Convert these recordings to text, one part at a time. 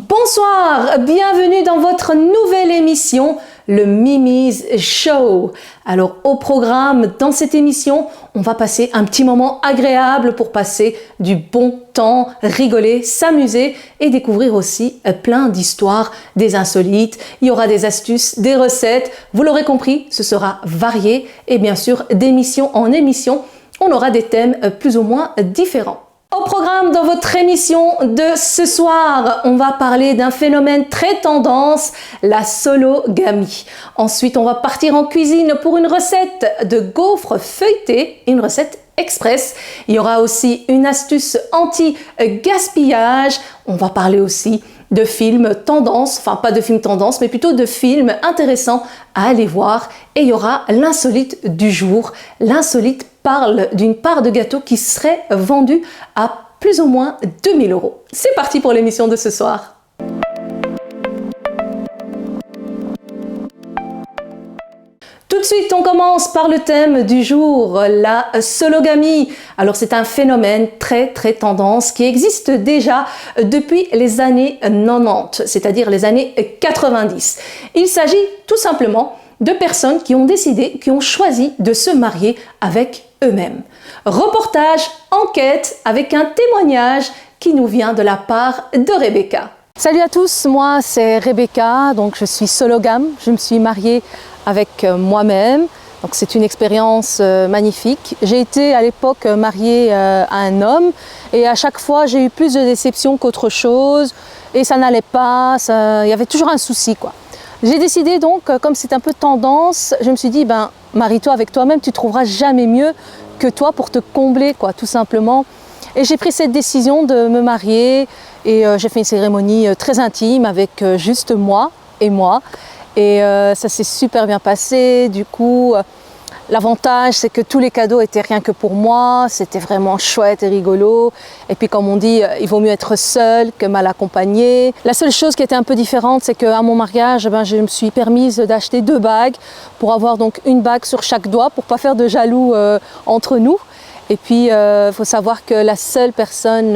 Bonsoir, bienvenue dans votre nouvelle émission, le Mimi's Show. Alors au programme, dans cette émission, on va passer un petit moment agréable pour passer du bon temps, rigoler, s'amuser et découvrir aussi plein d'histoires, des insolites. Il y aura des astuces, des recettes, vous l'aurez compris, ce sera varié et bien sûr d'émission en émission, on aura des thèmes plus ou moins différents. Au programme dans votre émission de ce soir, on va parler d'un phénomène très tendance, la sologamie. Ensuite, on va partir en cuisine pour une recette de gaufres feuilletées, une recette express. Il y aura aussi une astuce anti-gaspillage. On va parler aussi de films tendance, enfin pas de films tendance, mais plutôt de films intéressants à aller voir. Et il y aura l'insolite du jour. L'insolite parle d'une part de gâteau qui serait vendue à plus ou moins 2000 €. C'est parti pour l'émission de ce soir. Tout de suite, on commence par le thème du jour, la sologamie. Alors c'est un phénomène très tendance qui existe déjà depuis les années 90, c'est-à-dire les années 90. Il s'agit tout simplement de personnes qui ont décidé, qui ont choisi de se marier avec eux-mêmes. Reportage, enquête avec un témoignage qui nous vient de la part de Rebecca. Salut à tous, moi c'est Rebecca, donc je suis sologame, je me suis mariée avec moi-même, donc c'est une expérience magnifique. J'ai été à l'époque mariée à un homme et à chaque fois j'ai eu plus de déceptions qu'autre chose et ça n'allait pas, il y avait toujours un souci quoi. J'ai décidé donc, comme c'est un peu tendance, je me suis dit, marie-toi avec toi-même, tu trouveras jamais mieux que toi pour te combler, quoi, tout simplement. Et j'ai pris cette décision de me marier et j'ai fait une cérémonie très intime avec juste moi et moi. Et ça s'est super bien passé, du coup, l'avantage c'est que tous les cadeaux étaient rien que pour moi, c'était vraiment chouette et rigolo. Et puis comme on dit, il vaut mieux être seul que mal accompagné. La seule chose qui était un peu différente, c'est qu'à mon mariage, je me suis permise d'acheter 2 bagues pour avoir donc une bague sur chaque doigt pour pas faire de jaloux entre nous. Et puis faut savoir que la seule personne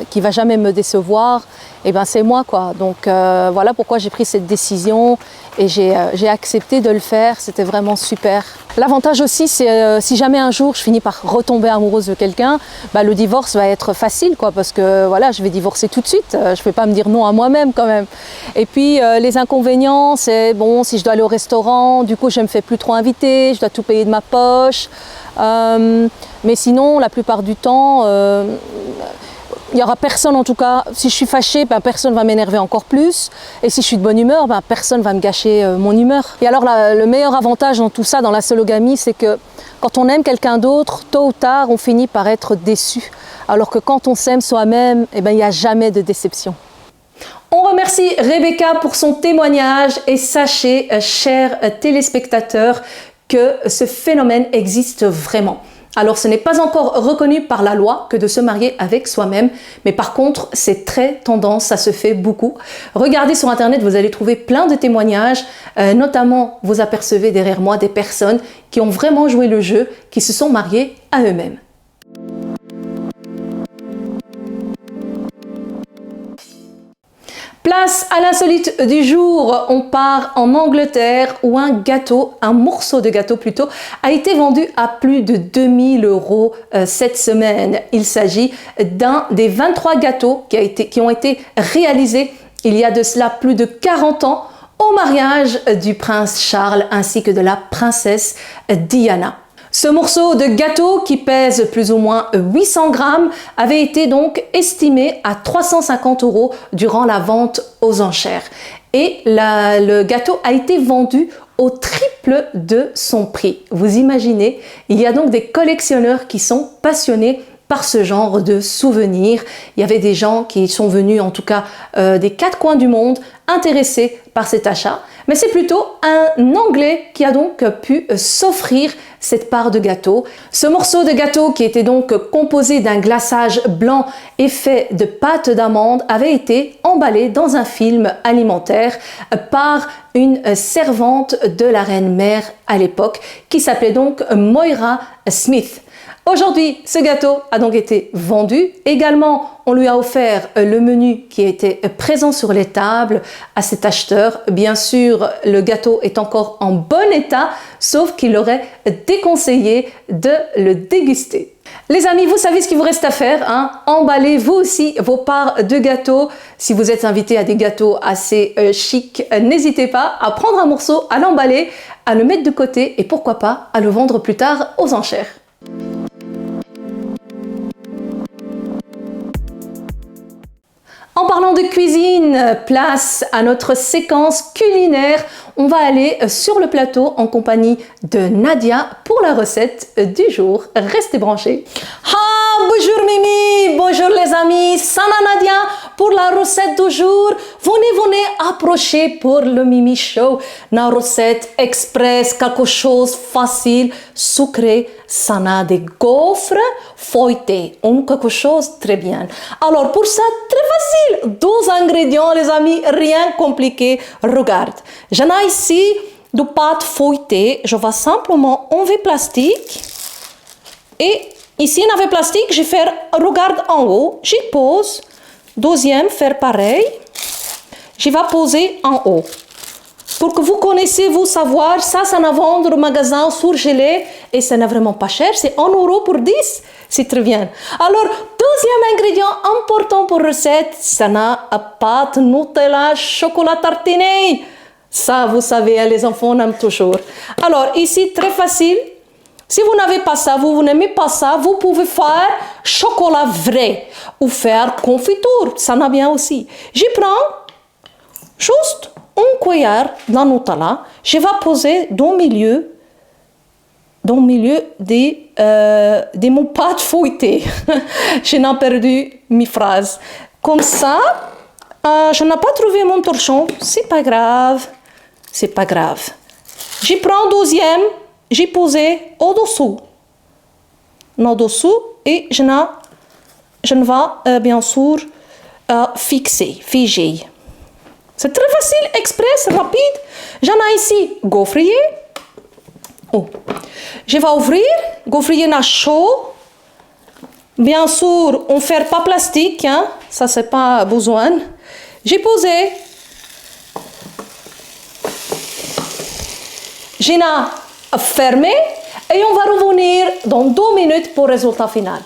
qui va jamais me décevoir, c'est moi quoi. Donc voilà pourquoi j'ai pris cette décision et j'ai accepté de le faire, c'était vraiment super. L'avantage aussi c'est si jamais un jour je finis par retomber amoureuse de quelqu'un, le divorce va être facile quoi, parce que voilà, je vais divorcer tout de suite, je ne vais pas me dire non à moi-même quand même. Et puis les inconvénients, c'est bon, si je dois aller au restaurant, du coup je ne me fais plus trop inviter, je dois tout payer de ma poche. Mais sinon, la plupart du temps, il n'y aura personne, en tout cas, si je suis fâchée, personne ne va m'énerver encore plus. Et si je suis de bonne humeur, personne ne va me gâcher mon humeur. Et alors, le meilleur avantage dans tout ça, dans la sologamie, c'est que quand on aime quelqu'un d'autre, tôt ou tard, on finit par être déçu. Alors que quand on s'aime soi-même, il n'y a jamais de déception. On remercie Rebecca pour son témoignage et sachez, chers téléspectateurs, que ce phénomène existe vraiment. Alors ce n'est pas encore reconnu par la loi que de se marier avec soi-même, mais par contre c'est très tendance, ça se fait beaucoup. Regardez sur internet, vous allez trouver plein de témoignages, notamment vous apercevez derrière moi des personnes qui ont vraiment joué le jeu, qui se sont mariées à eux-mêmes. Place à l'insolite du jour, on part en Angleterre où un morceau de gâteau plutôt, a été vendu à plus de 2000 € cette semaine. Il s'agit d'un des 23 gâteaux qui ont été réalisés il y a de cela plus de 40 ans au mariage du prince Charles ainsi que de la princesse Diana. Ce morceau de gâteau qui pèse plus ou moins 800 grammes avait été donc estimé à 350 € durant la vente aux enchères. Et le gâteau a été vendu au triple de son prix. Vous imaginez, il y a donc des collectionneurs qui sont passionnés par ce genre de souvenirs. Il y avait des gens qui sont venus, en tout cas des 4 coins du monde, intéressés par cet achat. Mais c'est plutôt un Anglais qui a donc pu s'offrir cette part de gâteau. Ce morceau de gâteau qui était donc composé d'un glaçage blanc et fait de pâte d'amande avait été emballé dans un film alimentaire par une servante de la reine mère à l'époque qui s'appelait donc Moira Smith. Aujourd'hui, ce gâteau a donc été vendu. Également, on lui a offert le menu qui était présent sur les tables à cet acheteur. Bien sûr, le gâteau est encore en bon état, sauf qu'il aurait déconseillé de le déguster. Les amis, vous savez ce qu'il vous reste à faire, hein? Emballez vous aussi vos parts de gâteaux. Si vous êtes invité à des gâteaux assez chics, n'hésitez pas à prendre un morceau, à l'emballer, à le mettre de côté et pourquoi pas à le vendre plus tard aux enchères. En parlant de cuisine, place à notre séquence culinaire. On va aller sur le plateau en compagnie de Nadia pour la recette du jour. Restez branchés. Ah, bonjour Mimi, bonjour les amis, Sana Nadia pour la recette du jour. Venez approcher pour le Mimi Show. Une recette express, quelque chose facile, sucré. Sana des gaufres feuilletés, quelque chose très bien. Alors pour ça, très facile, 2 ingrédients les amis, rien compliqué. Regarde, j'en ai ici du pâte feuilletée, je vais simplement enlever plastique et ici on avait plastique, je vais faire, regarde en haut, j'y pose, deuxième, faire pareil, je vais poser en haut. Pour que vous connaissiez, vous savoir, ça n'a vendre au magasin surgelé et ça n'est vraiment pas cher, c'est 1 euro pour 10, c'est très bien. Alors, deuxième ingrédient important pour recette, ça n'a pâte Nutella chocolat tartiné. Ça, vous savez, les enfants on aime toujours. Alors, ici, très facile. Si vous n'avez pas ça, vous n'aimez pas ça, vous pouvez faire chocolat vrai ou faire confiture, ça n'a bien aussi. J'y prends juste une cuillère de la Nutella, je vais poser dans le milieu de mon pâte feuilletée. Je n'ai perdu mes phrases. Comme ça, je n'ai pas trouvé mon torchon, c'est pas grave, c'est pas grave. J'y prends deuxième, j'ai posé au-dessous, et je ne vais bien sûr figer. C'est très facile, express, rapide. J'en ai ici gaufrier. Oh. Je vais ouvrir, gaufrier na chaud. Bien sûr, on ne fait pas plastique, hein? Ça c'est pas besoin. J'ai posé. J'ai fermé et on va revenir dans 2 minutes pour le résultat final.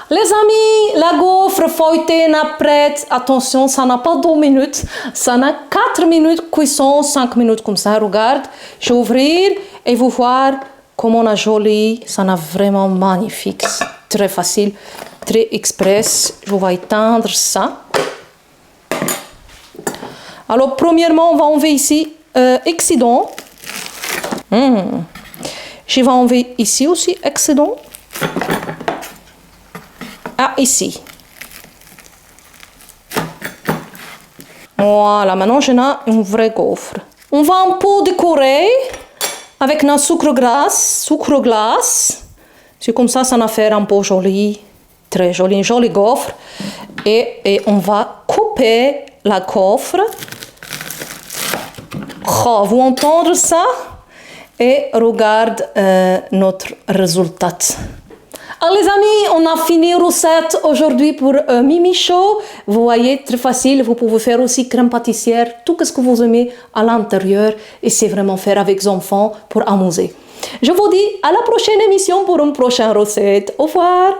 Les amis, la gaufre feuilletée n'est prête. Attention, ça n'a pas 2 minutes. Ça n'a 4 minutes cuisson, 5 minutes comme ça. Regarde, je vais ouvrir et vous voir comment on a joli. Ça n'a vraiment magnifique. Très facile, très express. Je vais éteindre ça. Alors, premièrement, on va enlever ici excédent. Je vais enlever ici aussi excédent. Ah, ici. Voilà, maintenant j'ai une vraie gaufre. On va un peu décorer avec notre sucre glace. C'est comme ça va faire un peu joli, très joli, une jolie gaufre. Et on va couper la gaufre. Oh, vous entendez ça? Et regarde notre résultat. Alors les amis, on a fini la recette aujourd'hui pour Mimi Show. Vous voyez, très facile. Vous pouvez faire aussi crème pâtissière, tout ce que vous aimez à l'intérieur. Et c'est vraiment faire avec les enfants pour amuser. Je vous dis à la prochaine émission pour une prochaine recette. Au revoir.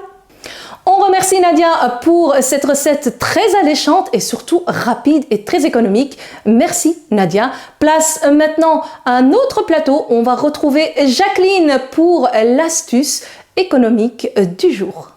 On remercie Nadia pour cette recette très alléchante et surtout rapide et très économique. Merci Nadia. Place maintenant à un autre plateau. On va retrouver Jacqueline pour l'astuce économique du jour.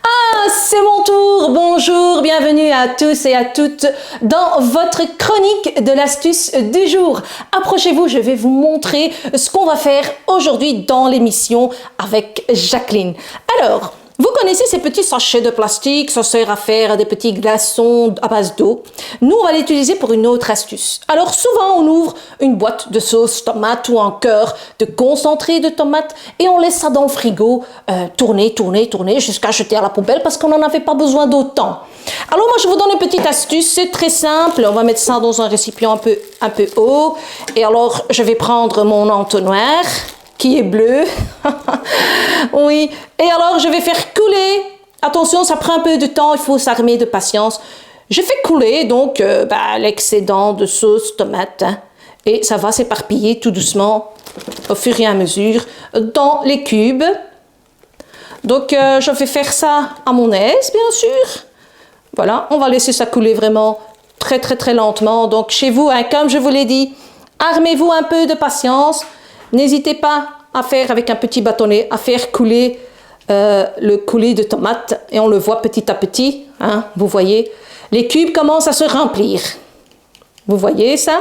Ah, c'est mon tour. Bonjour, bienvenue à tous et à toutes dans votre chronique de l'astuce du jour. Approchez-vous, je vais vous montrer ce qu'on va faire aujourd'hui dans l'émission avec Jacqueline. Alors, vous connaissez ces petits sachets de plastique, ça sert à faire des petits glaçons à base d'eau. Nous, on va l'utiliser pour une autre astuce. Alors, souvent, on ouvre une boîte de sauce tomate ou un cœur de concentré de tomate et on laisse ça dans le frigo tourner jusqu'à jeter à la poubelle parce qu'on n'en avait pas besoin d'autant. Alors, moi, je vous donne une petite astuce, c'est très simple. On va mettre ça dans un récipient un peu haut. Et alors, je vais prendre mon entonnoir. qui est bleu. Oui, et alors je vais faire couler. Attention, ça prend un peu de temps, il faut s'armer de patience. Je fais couler donc l'excédent de sauce tomate, hein, et ça va s'éparpiller tout doucement au fur et à mesure dans les cubes. Donc je vais faire ça à mon aise, bien sûr. Voilà, on va laisser ça couler vraiment très lentement. Donc chez vous, hein, comme je vous l'ai dit, armez-vous un peu de patience. N'hésitez pas à faire avec un petit bâtonnet, à faire couler le coulis de tomates. Et on le voit petit à petit, hein, vous voyez. Les cubes commencent à se remplir. Vous voyez ça?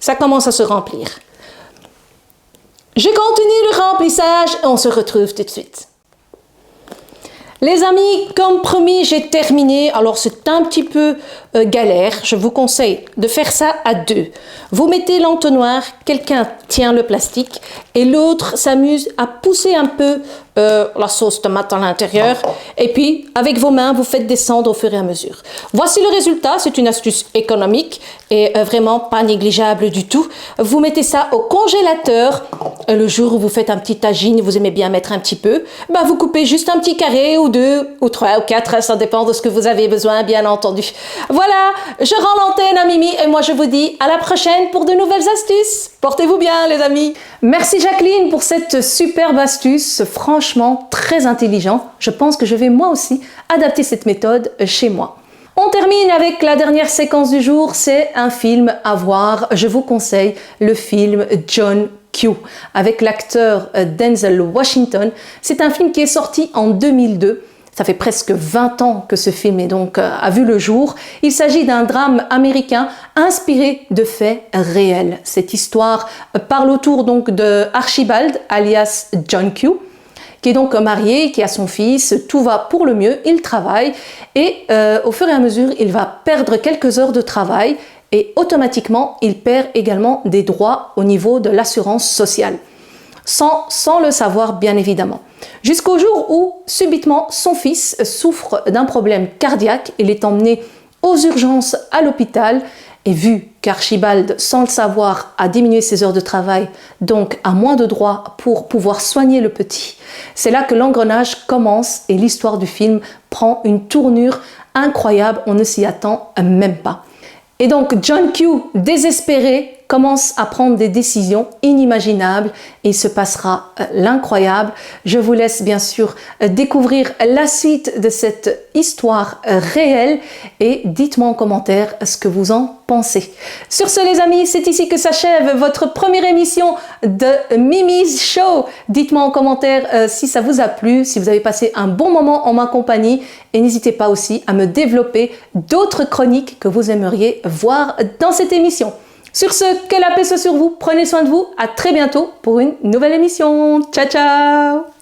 Ça commence à se remplir. Je continue le remplissage et on se retrouve tout de suite. Les amis, comme promis, j'ai terminé. Alors, c'est un petit peu galère. Je vous conseille de faire ça à deux. Vous mettez l'entonnoir, quelqu'un tient le plastique et l'autre s'amuse à pousser un peu la sauce tomate à l'intérieur. Et puis, avec vos mains, vous faites descendre au fur et à mesure. Voici le résultat. C'est une astuce économique et vraiment pas négligeable du tout. Vous mettez ça au congélateur. Le jour où vous faites un petit tagine, vous aimez bien mettre un petit peu, bah vous coupez juste un petit carré ou 2 ou 3 ou 4, ça dépend de ce que vous avez besoin, bien entendu. Voilà, je rends l'antenne à Mimi et moi je vous dis à la prochaine pour de nouvelles astuces. Portez-vous bien les amis. Merci Jacqueline pour cette superbe astuce, franchement très intelligent. Je pense que je vais moi aussi adapter cette méthode chez moi. On termine avec la dernière séquence du jour, c'est un film à voir. Je vous conseille le film John Q avec l'acteur Denzel Washington. C'est un film qui est sorti en 2002. Ça fait presque 20 ans que ce film a vu le jour. Il s'agit d'un drame américain inspiré de faits réels. Cette histoire parle autour donc de Archibald, alias John Q, qui est donc marié, qui a son fils, tout va pour le mieux, il travaille et au fur et à mesure, il va perdre quelques heures de travail et automatiquement, il perd également des droits au niveau de l'assurance sociale, sans le savoir bien évidemment. Jusqu'au jour où, subitement, son fils souffre d'un problème cardiaque, il est emmené aux urgences à l'hôpital et vu qu'Archibald, sans le savoir, a diminué ses heures de travail, donc a moins de droits pour pouvoir soigner le petit, c'est là que l'engrenage commence et l'histoire du film prend une tournure incroyable, on ne s'y attend même pas. Et donc John Q, désespéré, commence à prendre des décisions inimaginables et il se passera l'incroyable. Je vous laisse bien sûr découvrir la suite de cette histoire réelle et dites-moi en commentaire ce que vous en pensez. Sur ce les amis, c'est ici que s'achève votre première émission de Mimi's Show. Dites-moi en commentaire si ça vous a plu, si vous avez passé un bon moment en ma compagnie et n'hésitez pas aussi à me développer d'autres chroniques que vous aimeriez voir dans cette émission. Sur ce, que la paix soit sur vous, prenez soin de vous, à très bientôt pour une nouvelle émission. Ciao ciao!